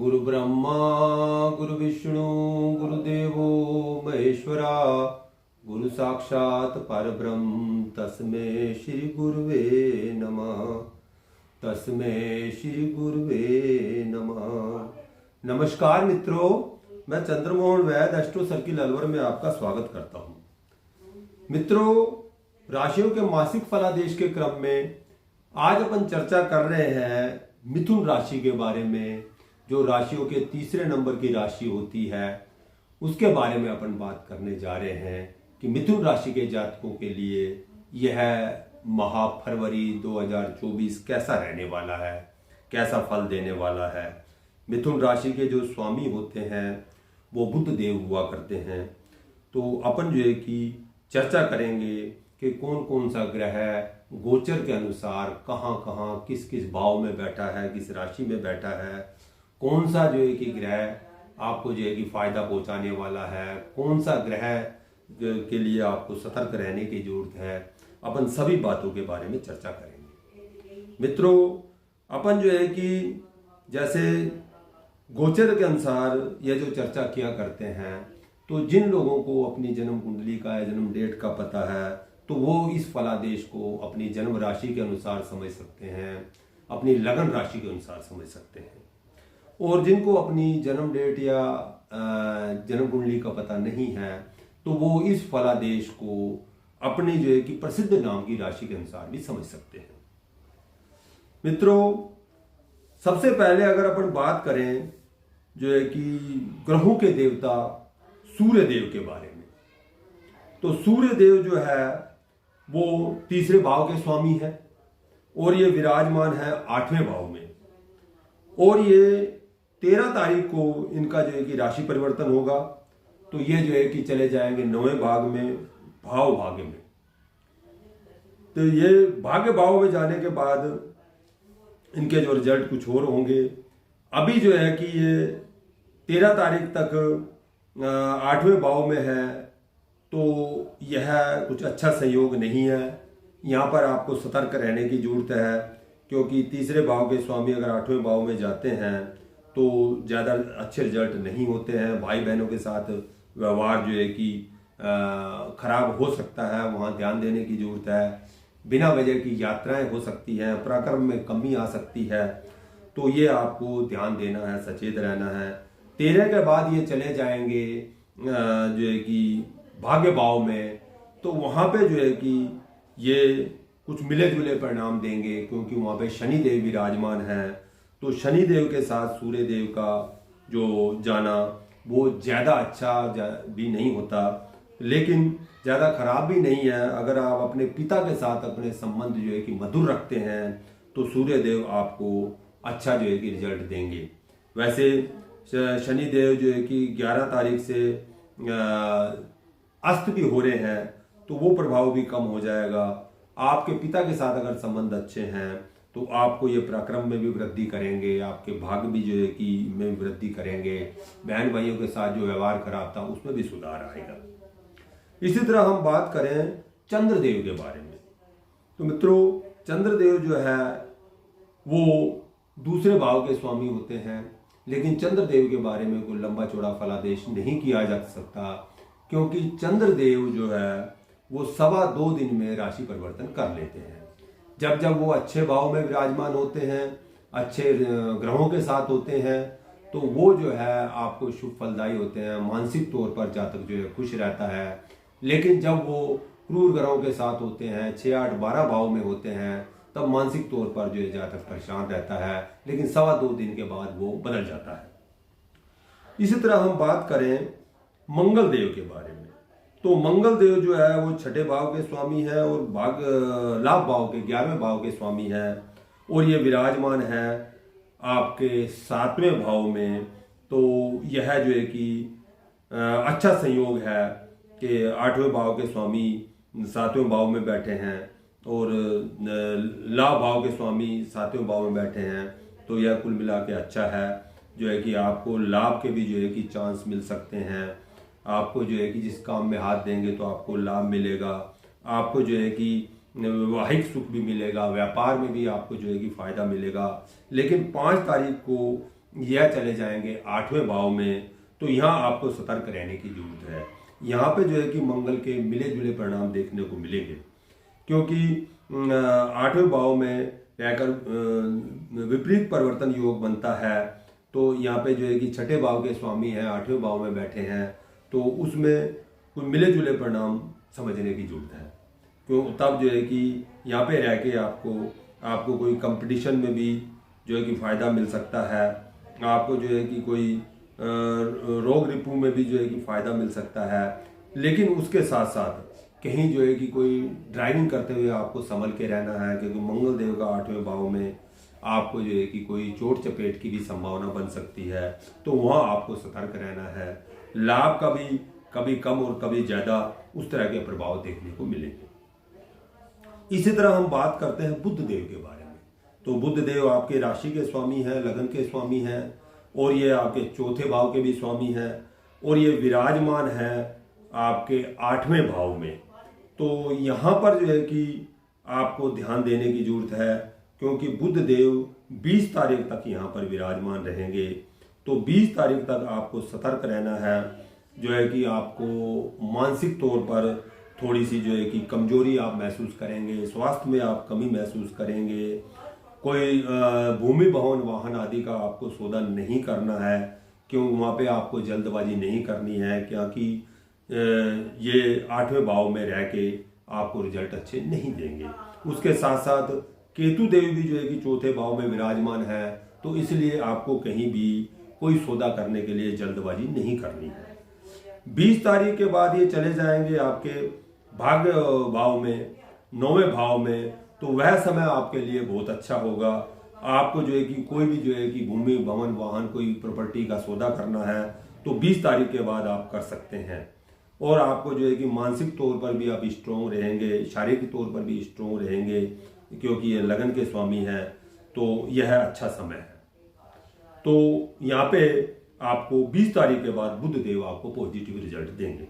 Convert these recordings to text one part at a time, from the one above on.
गुरु ब्रह्मा गुरु विष्णु गुरुदेवो महेश्वरा गुरु साक्षात परब्रह्म तस्मै श्री गुरुवे नमः। तस्मै श्री गुरुवे नमः। नमस्कार मित्रों, मैं चंद्रमोहन वैद एस्ट्रो सर्किल अलवर में आपका स्वागत करता हूं। मित्रों, राशियों के मासिक फलादेश के क्रम में आज अपन चर्चा कर रहे हैं मिथुन राशि के बारे में। जो राशियों के तीसरे नंबर की राशि होती है उसके बारे में अपन बात करने जा रहे हैं कि मिथुन राशि के जातकों के लिए यह माह फरवरी 2024 कैसा रहने वाला है, कैसा फल देने वाला है। मिथुन राशि के जो स्वामी होते हैं वो बुध देव हुआ करते हैं। तो अपन जो है कि चर्चा करेंगे कि कौन कौन सा ग्रह गोचर के अनुसार कहाँ कहाँ किस किस भाव में बैठा है, किस राशि में बैठा है, कौन सा जो है कि ग्रह आपको जो है कि फायदा पहुंचाने वाला है, कौन सा ग्रह के लिए आपको सतर्क रहने की जरूरत है। अपन सभी बातों के बारे में चर्चा करेंगे। मित्रों, अपन जो है कि जैसे गोचर के अनुसार यह जो चर्चा किया करते हैं, तो जिन लोगों को अपनी जन्म कुंडली का या जन्म डेट का पता है तो वो इस फलादेश को अपनी जन्म राशि के अनुसार समझ सकते हैं, अपनी लगन राशि के अनुसार समझ सकते हैं। और जिनको अपनी जन्म डेट या जन्म कुंडली का पता नहीं है तो वो इस फलादेश को अपनी जो है कि प्रसिद्ध नाम की राशि के अनुसार भी समझ सकते हैं। मित्रों, सबसे पहले अगर अपन बात करें जो है कि ग्रहों के देवता सूर्य देव के बारे में, तो सूर्य देव जो है वो तीसरे भाव के स्वामी है और ये विराजमान है 8वें भाव में। और ये 13 तारीख को इनका जो है कि राशि परिवर्तन होगा, तो ये जो है कि चले जाएंगे 9वें भाग में, भाव भाग्य में। तो ये भाग्य भाव में जाने के बाद इनके जो रिजल्ट कुछ और होंगे। अभी जो है कि ये 13 तारीख तक 8वें भाव में है, तो यह कुछ अच्छा संयोग नहीं है। यहाँ पर आपको सतर्क रहने की जरूरत है, क्योंकि तीसरे भाव के स्वामी अगर 8वें भाव में जाते हैं तो ज़्यादा अच्छे रिजल्ट नहीं होते हैं। भाई बहनों के साथ व्यवहार जो है कि खराब हो सकता है, वहाँ ध्यान देने की जरूरत है। बिना वजह की यात्राएं हो सकती हैं, पराक्रम में कमी आ सकती है, तो ये आपको ध्यान देना है, सचेत रहना है। 13 के बाद ये चले जाएंगे जो है कि भाग्य भाव में, तो वहाँ पे जो है कि ये कुछ मिले जुले परिणाम देंगे, क्योंकि वहाँ पे शनि देव विराजमान है। तो शनि देव के साथ सूर्य देव का जो जाना वो ज़्यादा अच्छा भी नहीं होता, लेकिन ज़्यादा खराब भी नहीं है। अगर आप अपने पिता के साथ अपने संबंध जो है कि मधुर रखते हैं तो सूर्य देव आपको अच्छा जो है कि रिजल्ट देंगे। वैसे शनि देव जो है कि 11 तारीख से अस्त भी हो रहे हैं, तो वो प्रभाव भी कम हो जाएगा। आपके पिता के साथ अगर संबंध अच्छे हैं तो आपको ये पराक्रम में भी वृद्धि करेंगे, आपके भाग्य भी जो है कि में वृद्धि करेंगे। बहन भाइयों के साथ जो व्यवहार खराब था उसमें भी सुधार आएगा। इसी तरह हम बात करें चंद्रदेव के बारे में, तो मित्रों चंद्रदेव जो है वो दूसरे भाव के स्वामी होते हैं, लेकिन चंद्रदेव के बारे में कोई लंबा चौड़ा फलादेश नहीं किया जा सकता, क्योंकि चंद्रदेव जो है वो 2.25 दिन में राशि परिवर्तन कर लेते हैं। जब जब वो अच्छे भाव में विराजमान होते हैं, अच्छे ग्रहों के साथ होते हैं, तो वो जो है आपको शुभ फलदायी होते हैं। मानसिक तौर पर जातक जो है खुश रहता है। लेकिन जब वो क्रूर ग्रहों के साथ होते हैं, 6, 8, 12 भाव में होते हैं, तब मानसिक तौर पर जो है जातक परेशान रहता है, लेकिन 2.25 दिन के बाद वो बदल जाता है। इसी तरह हम बात करें मंगल देव के बारे में, तो मंगल देव जो है वो 6ठे भाव के स्वामी है और लाभ भाव के 11वें भाव के स्वामी है, और ये विराजमान है आपके 7वें भाव में। तो यह जो है कि अच्छा संयोग है कि 8वें भाव के स्वामी 7वें भाव में बैठे हैं और लाभ भाव के स्वामी 7वें भाव में बैठे हैं। तो यह कुल मिला के अच्छा है, जो है कि आपको लाभ के भी जो है कि चांस मिल सकते हैं। आपको जो है कि जिस काम में हाथ देंगे तो आपको लाभ मिलेगा। आपको जो है कि वैवाहिक सुख भी मिलेगा, व्यापार में भी आपको जो है कि फायदा मिलेगा। लेकिन 5 तारीख को यह चले जाएंगे 8वें भाव में, तो यहाँ आपको सतर्क रहने की जरूरत है। यहाँ पे जो है कि मंगल के मिले जुले परिणाम देखने को मिलेंगे, क्योंकि 8वें भाव में रहकर विपरीत परिवर्तन योग बनता है। तो यहाँ पे जो है कि 6ठे भाव के स्वामी हैं, 8वें भाव में बैठे हैं, तो उसमें कोई मिले जुले परिणाम समझने की जरूरत है। क्यों? तब जो है कि यहाँ पे रह के आपको कोई कंपटीशन में भी जो है कि फ़ायदा मिल सकता है। आपको जो है कि कोई रोग रिपू में भी जो है कि फ़ायदा मिल सकता है। लेकिन उसके साथ साथ कहीं जो है कि कोई ड्राइविंग करते हुए आपको संभल के रहना है, क्योंकि मंगल देव का 8वें भाव में आपको जो है कि कोई चोट चपेट की भी संभावना बन सकती है, तो वहाँ आपको सतर्क रहना है। लाभ का भी कभी कम और कभी ज़्यादा उस तरह के प्रभाव देखने को मिलेंगे। इसी तरह हम बात करते हैं बुध देव के बारे में। तो बुध देव आपके राशि के स्वामी हैं, लगन के स्वामी हैं, और ये आपके 4थे भाव के भी स्वामी हैं, और ये विराजमान है आपके 8वें भाव में। तो यहाँ पर जो है कि आपको ध्यान देने की जरूरत है, क्योंकि बुध देव 20 तारीख तक यहाँ पर विराजमान रहेंगे। तो 20 तारीख तक आपको सतर्क रहना है। जो है कि आपको मानसिक तौर पर थोड़ी सी जो है कि कमजोरी आप महसूस करेंगे, स्वास्थ्य में आप कमी महसूस करेंगे। कोई भूमि भवन वाहन आदि का आपको सौदा नहीं करना है, क्यों? वहाँ पे आपको जल्दबाजी नहीं करनी है, क्योंकि ये 8वें भाव में रह के आपको रिजल्ट अच्छे नहीं देंगे। उसके साथ साथ केतु देव भी जो है कि 4थे भाव में विराजमान है, तो इसलिए आपको कहीं भी कोई सौदा करने के लिए जल्दबाजी नहीं करनी है। 20 तारीख के बाद ये चले जाएंगे आपके भाग्य भाव में, 9वें भाव में। तो वह समय आपके लिए बहुत अच्छा होगा। आपको जो है कि कोई भी जो है कि भूमि भवन वाहन कोई प्रॉपर्टी का सौदा करना है, तो 20 तारीख के बाद आप कर सकते हैं। और आपको जो है कि मानसिक तौर पर भी आप स्ट्रोंग रहेंगे, शारीरिक तौर पर भी स्ट्रोंग रहेंगे, क्योंकि ये लगन के स्वामी हैं। तो यह अच्छा समय है। तो यहाँ पे आपको 20 तारीख के बाद बुध देव आपको पॉजिटिव रिजल्ट देंगे।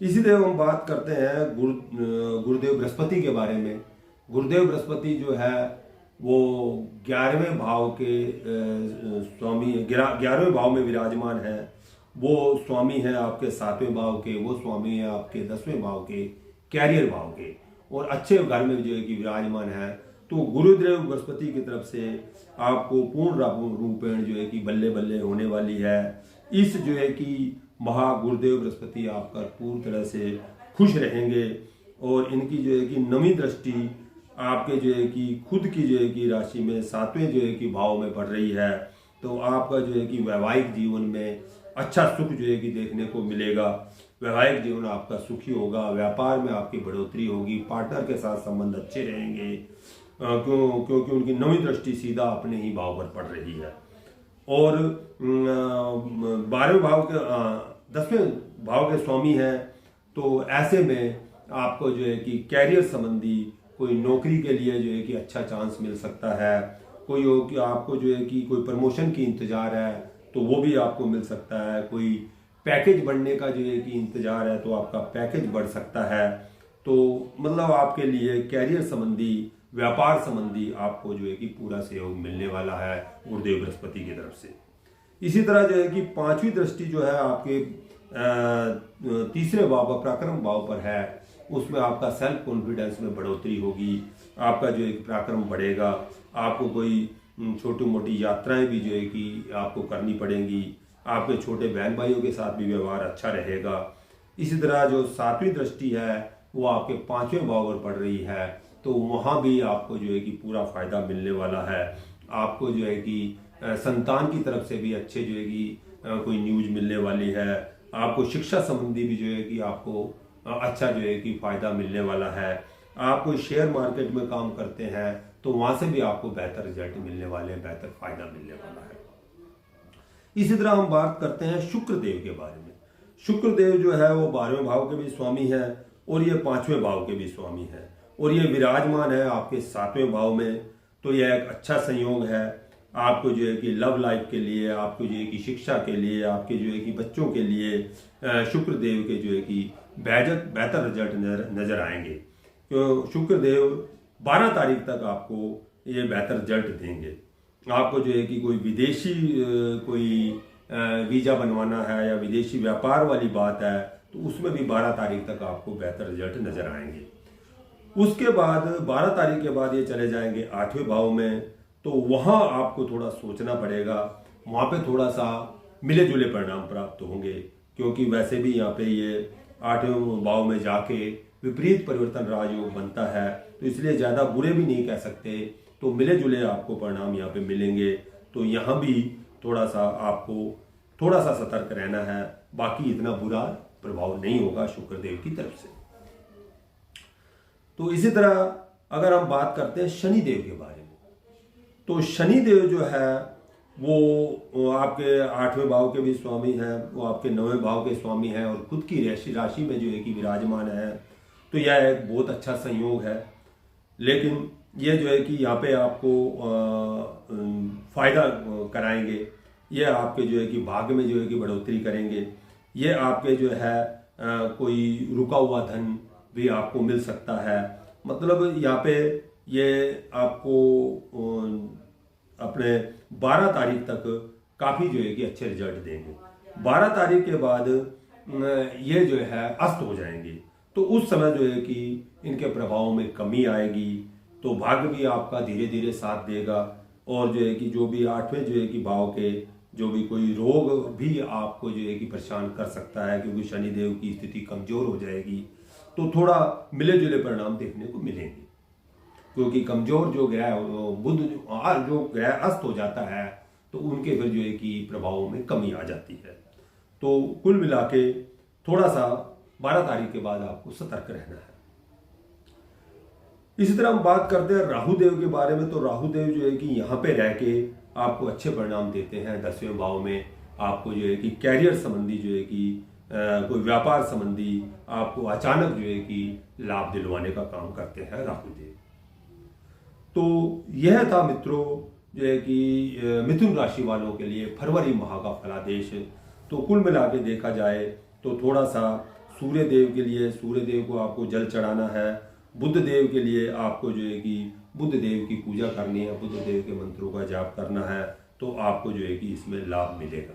इसी तरह हम बात करते हैं गुरुदेव बृहस्पति के बारे में। गुरुदेव बृहस्पति जो है वो 11वें भाव के स्वामी, 11वें भाव में विराजमान है। वो स्वामी है आपके 7वें भाव के, वो स्वामी है आपके 10वें भाव के, कैरियर भाव के, और अच्छे घर में जो है कि विराजमान है। तो गुरुदेव बृहस्पति की तरफ से आपको पूर्ण रूपेण जो है कि बल्ले बल्ले होने वाली है। इस जो है कि महा गुरुदेव बृहस्पति आपका पूर्ण तरह से खुश रहेंगे, और इनकी जो है कि नवी दृष्टि आपके जो है कि खुद की जो है कि राशि में 7वें जो है कि भाव में पड़ रही है। तो आपका जो है कि वैवाहिक जीवन में अच्छा सुख जो है कि देखने को मिलेगा। वैवाहिक जीवन आपका सुखी होगा, व्यापार में आपकी बढ़ोतरी होगी, पार्टनर के साथ संबंध अच्छे रहेंगे, क्योंकि उनकी नवी दृष्टि सीधा अपने ही भाव पर पड़ रही है। और 12वें भाव के 10वें भाव के स्वामी हैं। तो ऐसे में आपको जो है कि कैरियर संबंधी कोई नौकरी के लिए जो है कि अच्छा चांस मिल सकता है। कोई हो कि आपको जो है कि कोई प्रमोशन की इंतजार है, तो वो भी आपको मिल सकता है। कोई पैकेज बढ़ने का जो है कि इंतजार है, तो आपका पैकेज बढ़ सकता है। तो मतलब आपके लिए कैरियर संबंधी, व्यापार संबंधी आपको जो है कि पूरा सहयोग मिलने वाला है गुरुदेव बृहस्पति की तरफ से। इसी तरह जो है कि 5वीं दृष्टि जो है आपके 3रे भाव, पराक्रम भाव पर है। उसमें आपका सेल्फ कॉन्फिडेंस में बढ़ोतरी होगी, आपका जो है पराक्रम बढ़ेगा। आपको कोई छोटी मोटी यात्राएं भी जो है कि आपको करनी पड़ेंगी। आपके छोटे बहन भाइयों के साथ भी व्यवहार अच्छा रहेगा। इसी तरह जो 7वीं दृष्टि है वो आपके 5वें भाव पर पड़ रही है, तो वहाँ भी आपको जो है कि पूरा फायदा मिलने वाला है। आपको जो है कि संतान की तरफ से भी अच्छे जो है कि कोई न्यूज मिलने वाली है। आपको शिक्षा संबंधी भी जो है कि आपको अच्छा जो है कि फायदा मिलने वाला है। आप कोई शेयर मार्केट में काम करते हैं, तो वहां से भी आपको बेहतर रिजल्ट मिलने वाले हैं, बेहतर फायदा मिलने वाला है। इसी तरह हम बात करते हैं शुक्र देव के बारे में। शुक्र देव जो है वो 12वें भाव के भी स्वामी है, और ये 5वें भाव के भी स्वामी है, और ये विराजमान है आपके 7वें भाव में। तो यह एक अच्छा संयोग है आपको जो है कि लव लाइफ के लिए, आपको जो है कि शिक्षा के लिए, आपके जो है कि बच्चों के लिए शुक्र देव के जो है कि बेहतर रिजल्ट नजर आएंगे। तो शुक्र देव 12 तारीख तक आपको ये बेहतर रिजल्ट देंगे। आपको जो है कि कोई विदेशी कोई वीज़ा बनवाना है या विदेशी व्यापार वाली बात है, तो उसमें भी 12 तारीख तक आपको बेहतर रिजल्ट नज़र आएंगे। उसके बाद 12 तारीख के बाद ये चले जाएंगे 8वें भाव में, तो वहाँ आपको थोड़ा सोचना पड़ेगा, वहाँ पे थोड़ा सा मिले जुले परिणाम प्राप्त होंगे, क्योंकि वैसे भी यहाँ पे ये 8वें भाव में जाके विपरीत परिवर्तन राजयोग बनता है, तो इसलिए ज़्यादा बुरे भी नहीं कह सकते, तो मिले जुले आपको परिणाम यहाँ पे मिलेंगे। तो यहाँ भी थोड़ा सा आपको थोड़ा सा सतर्क रहना है, बाकी इतना बुरा प्रभाव नहीं होगा शुक्रदेव की तरफ से। तो इसी तरह अगर हम बात करते हैं शनि देव के बारे में, तो शनि देव जो है वो आपके 8वें भाव के भी स्वामी हैं, वो आपके 9वें भाव के स्वामी हैं और खुद की राशि में जो है कि विराजमान है। तो यह एक बहुत अच्छा संयोग है, लेकिन ये जो है कि यहाँ पे आपको फायदा कराएंगे, ये आपके जो है कि भाग्य में जो है कि बढ़ोतरी करेंगे, ये आपके जो है कोई रुका हुआ धन भी आपको मिल सकता है। मतलब यहाँ पे ये आपको अपने 12 तारीख तक काफ़ी जो है कि अच्छे रिजल्ट देंगे। 12 तारीख के बाद ये जो है अस्त हो जाएंगे, तो उस समय जो है कि इनके प्रभाव में कमी आएगी, तो भाग्य भी आपका धीरे धीरे साथ देगा, और जो है कि जो भी 8वें जो है कि भाव के जो भी कोई रोग भी आपको जो है कि परेशान कर सकता है, क्योंकि शनिदेव की स्थिति कमजोर हो जाएगी, तो थोड़ा मिले जुले परिणाम देखने को मिलेंगे। क्योंकि कमजोर जो ग्रह बुध जो ग्रह अस्त हो जाता है, तो उनके फिर जो है कि प्रभावों में कमी आ जाती है। तो कुल मिला के थोड़ा सा 12 तारीख के बाद आपको सतर्क रहना है। इसी तरह हम बात करते हैं राहु देव के बारे में, तो राहु देव जो है कि यहाँ पे रह के आपको अच्छे परिणाम देते हैं। 10वें भाव में आपको जो है कि कैरियर संबंधी जो है कि कोई व्यापार संबंधी आपको अचानक जो है कि लाभ दिलवाने का काम करते हैं राहु देव। तो यह था मित्रों जो है कि मिथुन राशि वालों के लिए फरवरी माह का फलादेश। तो कुल मिला के देखा जाए तो थोड़ा सा सूर्य देव के लिए, सूर्य देव को आपको जल चढ़ाना है। बुध देव के लिए आपको जो है कि बुध देव की पूजा करनी है, बुध देव के मंत्रों का जाप करना है, तो आपको जो है कि इसमें लाभ मिलेगा।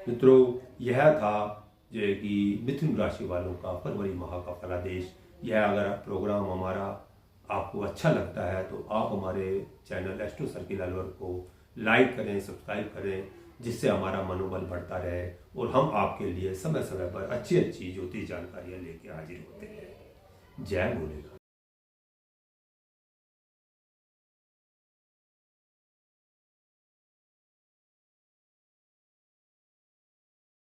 मित्रों यह था जो है कि मिथुन राशि वालों का फरवरी माह का फलादेश। यह अगर प्रोग्राम हमारा आपको अच्छा लगता है तो आप हमारे चैनल एस्ट्रो सर्किल अलवर को लाइक करें, सब्सक्राइब करें, जिससे हमारा मनोबल बढ़ता रहे और हम आपके लिए समय समय पर अच्छी अच्छी ज्योतिष जानकारियाँ लेके हाजिर होते हैं। जय भोलेनाथ।